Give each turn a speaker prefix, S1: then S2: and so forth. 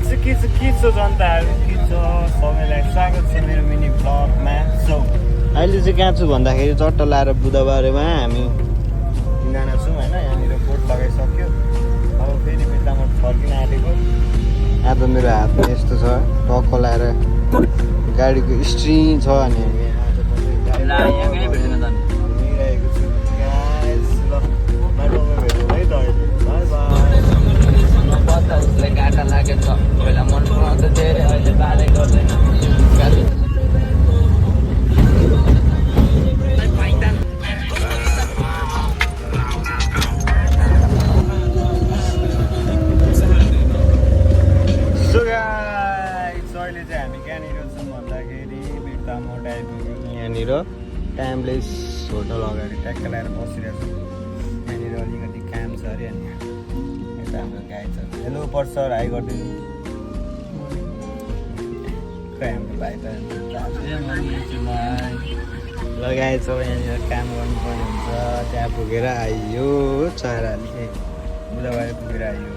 S1: के छ जनताहरू के छ सबैलाई स्वागत छ मेरो मिनी ब्लगमा। सो अहिले चाहिँ कहाँ छु भन्दाखेरि चट्ट लाएर बुधबारमा हामी तिनजना छौँ होइन। यहाँनिर बोट लगाइसक्यो। अब फेरि बित्दा म फर्किन आँटेको। आज मेरो हातमा यस्तो छ टक्क लाएर गाडीको स्ट्रिङ छ अनि हामी आज घुमिरहेको छु गाइस। ल बाटोमा भेटौँ है त अहिले। By by.
S2: उसलाई गाटा लागेछ पहिला मन पराउँदै धेरै अहिले बाले गर्दैन।
S1: सो गाइस अहिले चाहिँ हामी कहाँनिर छौँ भन्दाखेरि बिर्ता मोड आइपुग्यौँ। यहाँनिर टाइमलेस होटल अगाडि ट्याक्क लगाएर बसिरहेको छु। यहाँनिर अलिकति काम छ अरे अनि यता हाम्रो गाई छ। हेलो पर्सर हाई गरिदिनु। खै हाम्रो भाइ त लगाएछ यहाँनिर काम गर्नुपर्ने हुन्छ। त्यहाँ पुगेर आइयो चराले बुधबार पुगेर आइयो।